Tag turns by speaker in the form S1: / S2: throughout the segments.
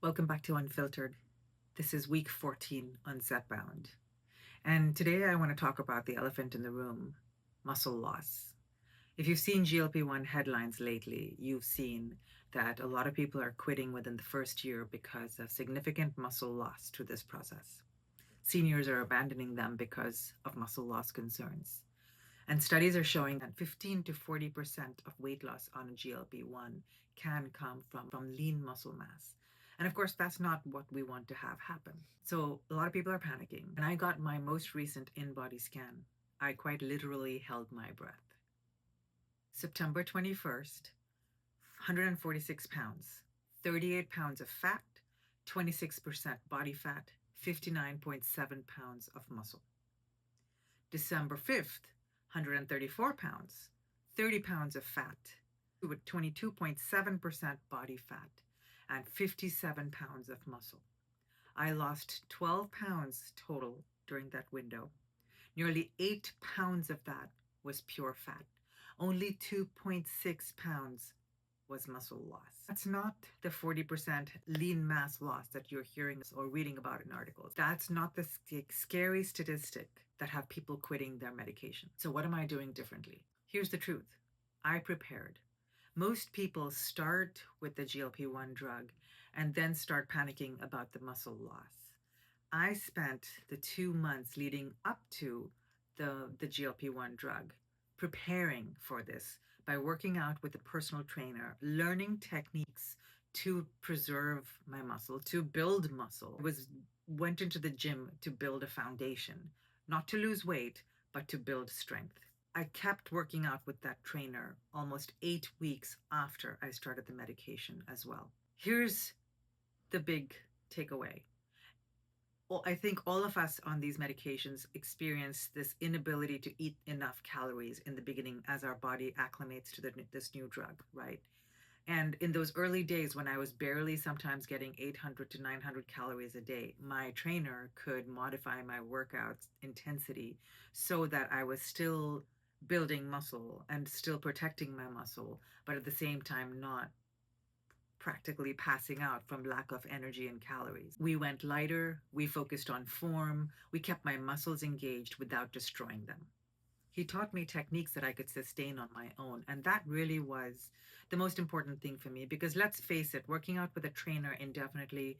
S1: Welcome back to Unfiltered. This is week 14 on Zepbound. And today I want to talk about the elephant in the room, muscle loss. If you've seen GLP-1 headlines lately, you've seen that a lot of people are quitting within the first year because of significant muscle loss through this process. Seniors are abandoning them because of muscle loss concerns. And studies are showing that 15 to 40% of weight loss on a GLP-1 can come from lean muscle mass. And of course, that's not what we want to have happen. So a lot of people are panicking. And I got my most recent InBody scan. I quite literally held my breath. September 21st, 146 pounds, 38 pounds of fat, 26% body fat, 59.7 pounds of muscle. December 5th, 134 pounds, 30 pounds of fat, with 22.7% body fat, and 57 pounds of muscle. I lost 12 pounds total during that window. Nearly 8 pounds of that was pure fat. Only 2.6 pounds was muscle loss. That's not the 40% lean mass loss that you're hearing or reading about in articles. That's not the scary statistic that have people quitting their medication. So what am I doing differently? Here's the truth. I prepared. Most people start with the GLP-1 drug and then start panicking about the muscle loss. I spent the 2 months leading up to the GLP-1 drug preparing for this by working out with a personal trainer, learning techniques to preserve my muscle, to build muscle. Went into the gym to build a foundation, not to lose weight, but to build strength. I kept working out with that trainer almost 8 weeks after I started the medication as well. Here's the big takeaway. Well, I think all of us on these medications experience this inability to eat enough calories in the beginning as our body acclimates to this new drug, right? And in those early days when I was barely sometimes getting 800 to 900 calories a day, my trainer could modify my workout intensity so that I was still building muscle and still protecting my muscle, but at the same time not practically passing out from lack of energy and calories. We went lighter, we focused on form, we kept my muscles engaged without destroying them. He taught me techniques that I could sustain on my own, and that really was the most important thing for me because let's face it, working out with a trainer indefinitely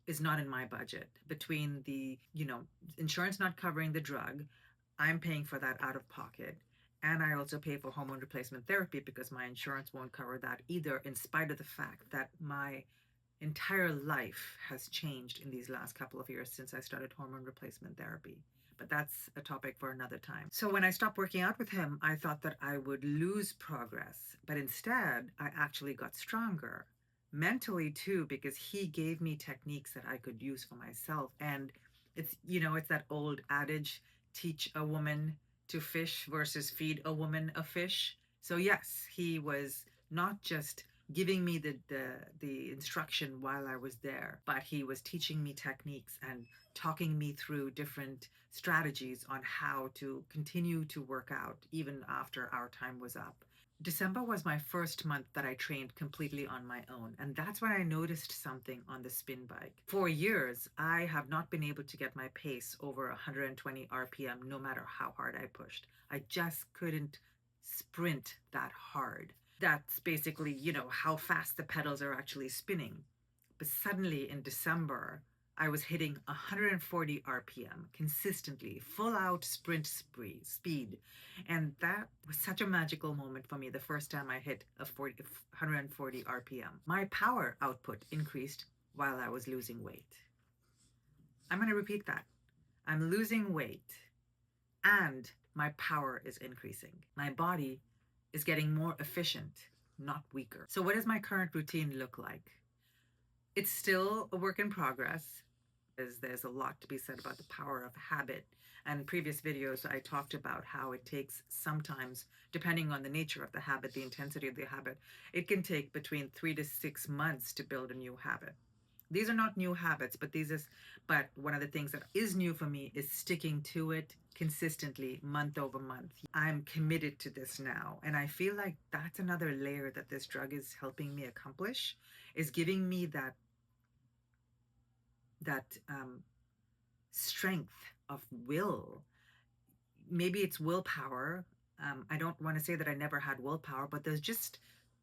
S1: is not in my budget. Between the, insurance not covering the drug, I'm paying for that out of pocket. And I also pay for hormone replacement therapy because my insurance won't cover that either, in spite of the fact that my entire life has changed in these last couple of years since I started hormone replacement therapy. But that's a topic for another time. So when I stopped working out with him, I thought that I would lose progress. But instead, I actually got stronger. Mentally too, because he gave me techniques that I could use for myself. And it's that old adage, teach a woman to fish versus feed a woman a fish. So yes, he was not just giving me the instruction while I was there, but he was teaching me techniques and talking me through different strategies on how to continue to work out even after our time was up. December was my first month that I trained completely on my own. And that's when I noticed something on the spin bike. For years, I have not been able to get my pace over 120 RPM, no matter how hard I pushed. I just couldn't sprint that hard. That's basically, how fast the pedals are actually spinning. But suddenly in December, I was hitting 140 RPM consistently, full out sprint speed. And that was such a magical moment for me the first time I hit 140 RPM. My power output increased while I was losing weight. I'm going to repeat that. I'm losing weight and my power is increasing. My body is getting more efficient, not weaker. So what does my current routine look like? It's still a work in progress, as there's a lot to be said about the power of habit. And in previous videos, I talked about how it takes sometimes, depending on the nature of the habit, the intensity of the habit, it can take between 3 to 6 months to build a new habit. These are not new habits, but one of the things that is new for me is sticking to it consistently month over month. I'm committed to this now. And I feel like that's another layer that this drug is helping me accomplish, is giving me that that strength of will. Maybe it's willpower. I don't want to say that I never had willpower, but there's just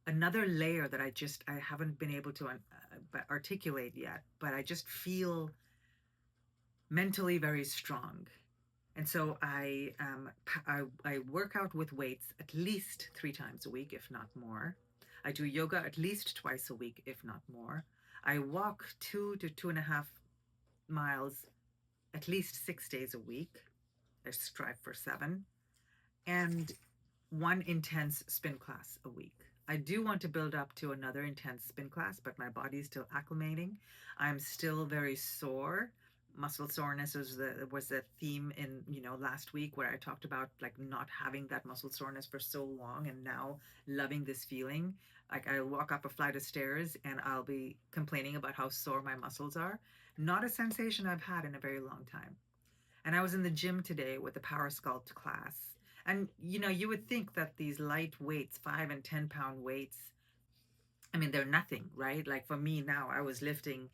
S1: another layer that I haven't been able to articulate yet. But I just feel mentally very strong. And so I work out with weights at least 3 times a week, if not more. I do yoga at least twice a week, if not more. I walk 2 to 2.5 miles at least 6 days a week. I strive for 7. And one intense spin class a week. I do want to build up to another intense spin class, but my body's still acclimating. I'm still very sore. Muscle soreness was the theme in, last week, where I talked about like not having that muscle soreness for so long and now loving this feeling. Like I'll walk up a flight of stairs and I'll be complaining about how sore my muscles are. Not a sensation I've had in a very long time. And I was in the gym today with the Power Sculpt class. And you would think that these light weights, 5 and 10 pound weights, I mean, they're nothing, right? Like for me now, I was lifting,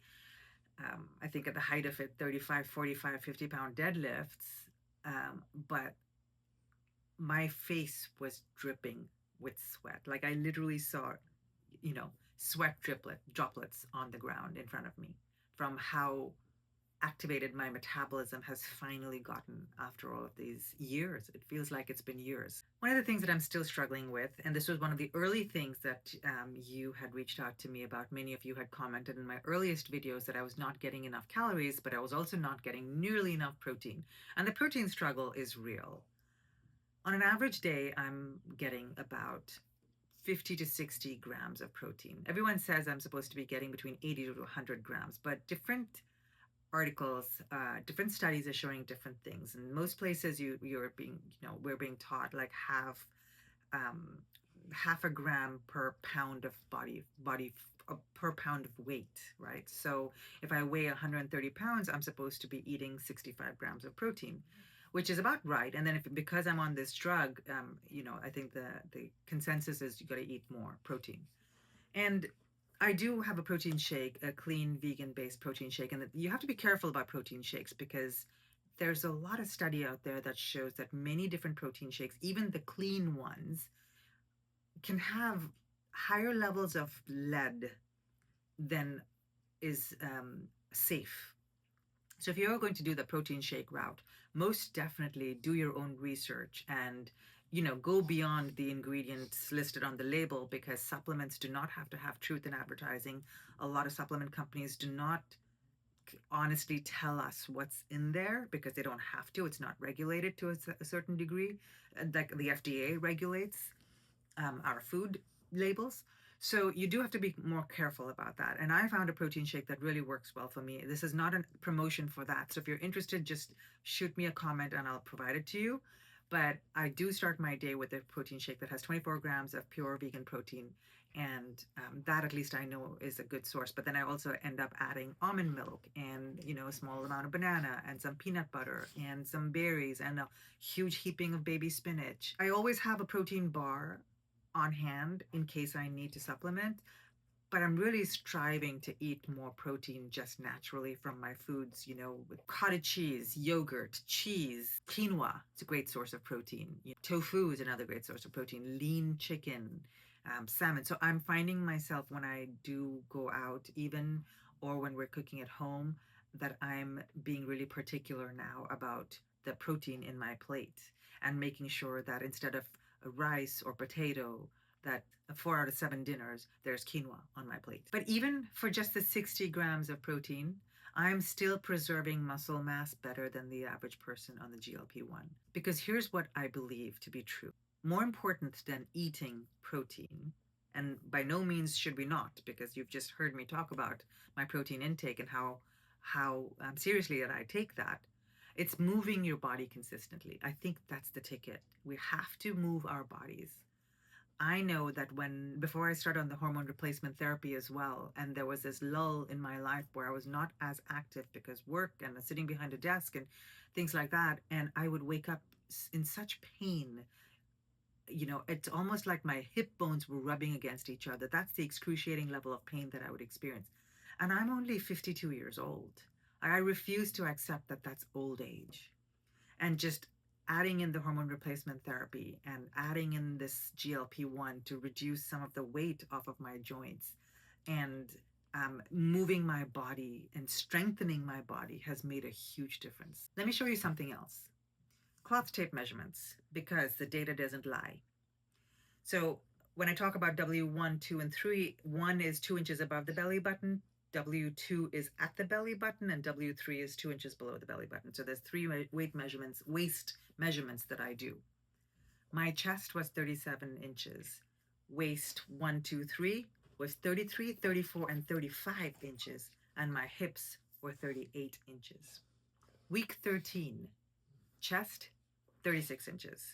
S1: I think at the height of it, 35, 45, 50 pound deadlifts. But my face was dripping with sweat. Like I literally saw, sweat droplets on the ground in front of me from how activated my metabolism has finally gotten after all of these years. It feels like it's been years. One of the things that I'm still struggling with, and this was one of the early things that you had reached out to me about, many of you had commented in my earliest videos that I was not getting enough calories, but I was also not getting nearly enough protein. And the protein struggle is real. On an average day, I'm getting about 50 to 60 grams of protein. Everyone says I'm supposed to be getting between 80 to 100 grams, but different articles, different studies are showing different things. In most places, we're being taught like um, half a gram per pound of body per pound of weight, right? So if I weigh 130 pounds, I'm supposed to be eating 65 grams of protein, which is about right. And then because I'm on this drug, I think the consensus is you got to eat more protein. And I do have a protein shake, a clean vegan-based protein shake, and you have to be careful about protein shakes because there's a lot of study out there that shows that many different protein shakes, even the clean ones, can have higher levels of lead than is safe. So if you're going to do the protein shake route, most definitely do your own research and go beyond the ingredients listed on the label, because supplements do not have to have truth in advertising. A lot of supplement companies do not honestly tell us what's in there because they don't have to. It's not regulated to a certain degree. Like the FDA regulates our food labels. So you do have to be more careful about that. And I found a protein shake that really works well for me. This is not a promotion for that. So if you're interested, just shoot me a comment and I'll provide it to you. But I do start my day with a protein shake that has 24 grams of pure vegan protein. And that at least I know is a good source. But then I also end up adding almond milk and, a small amount of banana and some peanut butter and some berries and a huge heaping of baby spinach. I always have a protein bar on hand in case I need to supplement, but I'm really striving to eat more protein just naturally from my foods, with cottage cheese, yogurt, cheese, quinoa. It's a great source of protein. Tofu is another great source of protein, lean chicken, salmon. So I'm finding myself when I do go out, even or when we're cooking at home, that I'm being really particular now about the protein in my plate and making sure that instead of rice or potato, that 4 out of 7 dinners, there's quinoa on my plate. But even for just the 60 grams of protein, I'm still preserving muscle mass better than the average person on the GLP-1. Because here's what I believe to be true. More important than eating protein, and by no means should we not, because you've just heard me talk about my protein intake and how seriously that I take that. It's moving your body consistently. I think that's the ticket. We have to move our bodies. I know that before I started on the hormone replacement therapy as well, and there was this lull in my life where I was not as active because work and sitting behind a desk and things like that, and I would wake up in such pain. It's almost like my hip bones were rubbing against each other. That's the excruciating level of pain that I would experience. And I'm only 52 years old. I refuse to accept that that's old age. And just adding in the hormone replacement therapy and adding in this GLP-1 to reduce some of the weight off of my joints and moving my body and strengthening my body has made a huge difference. Let me show you something else. Cloth tape measurements, because the data doesn't lie. So when I talk about W1, 2, and 3, 1 is 2 inches above the belly button, W2 is at the belly button, and W3 is 2 inches below the belly button. So there's three waist measurements that I do. My chest was 37 inches. Waist 1, 2, 3 was 33, 34, and 35 inches, and my hips were 38 inches. Week 13, chest 36 inches.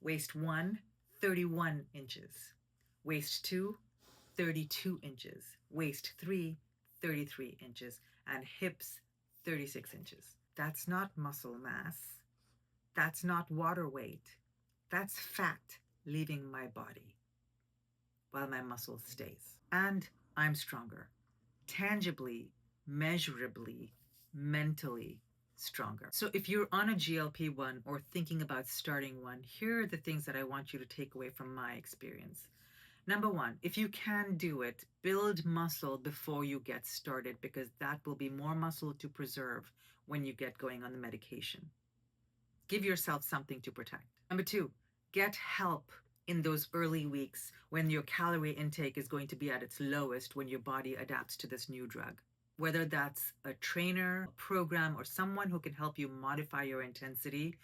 S1: Waist 1, 31 inches. Waist 2, 32 inches. Waist 3, 33 inches. And hips 36 inches. That's not muscle mass. That's not water weight. That's fat leaving my body while my muscle stays. And I'm stronger. Tangibly, measurably, mentally stronger. So if you're on a GLP-1 or thinking about starting one, here are the things that I want you to take away from my experience. Number one, if you can do it, build muscle before you get started, because that will be more muscle to preserve when you get going on the medication. Give yourself something to protect. Number two, get help in those early weeks when your calorie intake is going to be at its lowest when your body adapts to this new drug. Whether that's a trainer, a program, or someone who can help you modify your intensity,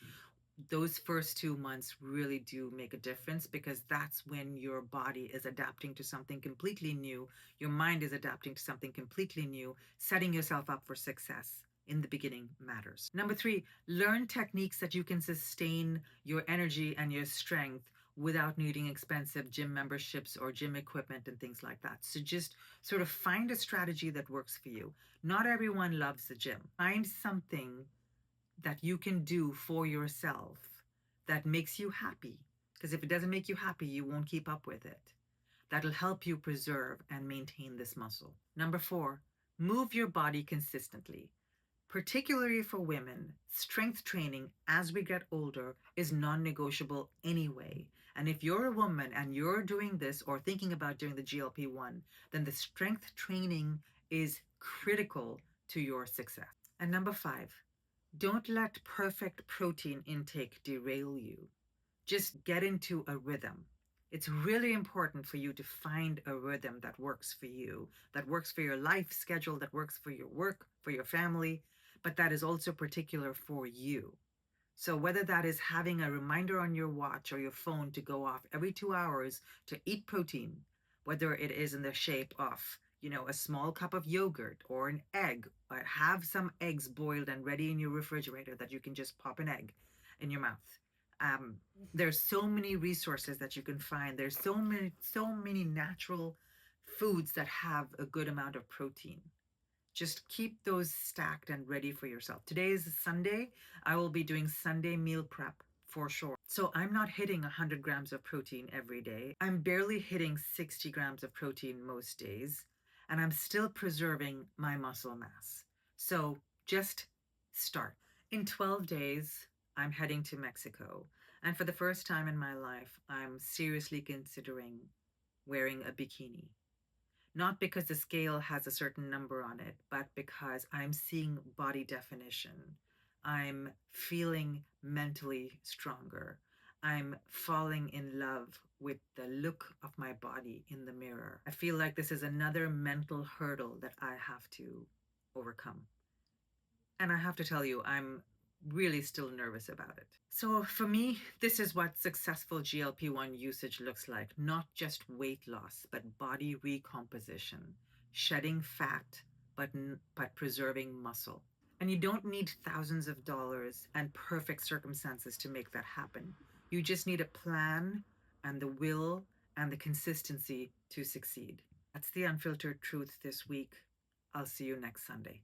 S1: those first 2 months really do make a difference, because that's when your body is adapting to something completely new. Your mind is adapting to something completely new. Setting yourself up for success in the beginning matters. Number three, learn techniques that you can sustain your energy and your strength without needing expensive gym memberships or gym equipment and things like that. So just sort of find a strategy that works for you. Not everyone loves the gym. Find something that you can do for yourself that makes you happy. Because if it doesn't make you happy, you won't keep up with it. That'll help you preserve and maintain this muscle. Number four, move your body consistently. Particularly for women, strength training as we get older is non-negotiable anyway. And if you're a woman and you're doing this or thinking about doing the GLP-1, then the strength training is critical to your success. And number five, don't let perfect protein intake derail you. Just get into a rhythm. It's really important for you to find a rhythm that works for you, that works for your life schedule, that works for your work, for your family, but that is also particular for you. So whether that is having a reminder on your watch or your phone to go off every 2 hours to eat protein, whether it is in the shape of, a small cup of yogurt or an egg, or have some eggs boiled and ready in your refrigerator that you can just pop an egg in your mouth. There's so many resources that you can find. There's so many natural foods that have a good amount of protein. Just keep those stacked and ready for yourself. Today is Sunday. I will be doing Sunday meal prep for sure. So I'm not hitting 100 grams of protein every day. I'm barely hitting 60 grams of protein most days, and I'm still preserving my muscle mass. So just start. In 12 days, I'm heading to Mexico. And for the first time in my life, I'm seriously considering wearing a bikini. Not because the scale has a certain number on it, but because I'm seeing body definition. I'm feeling mentally stronger. I'm falling in love with the look of my body in the mirror. I feel like this is another mental hurdle that I have to overcome. And I have to tell you, I'm really still nervous about it. So for me, this is what successful GLP-1 usage looks like. Not just weight loss, but body recomposition, shedding fat, but preserving muscle. And you don't need thousands of dollars and perfect circumstances to make that happen. You just need a plan and the will and the consistency to succeed. That's the unfiltered truth this week. I'll see you next Sunday.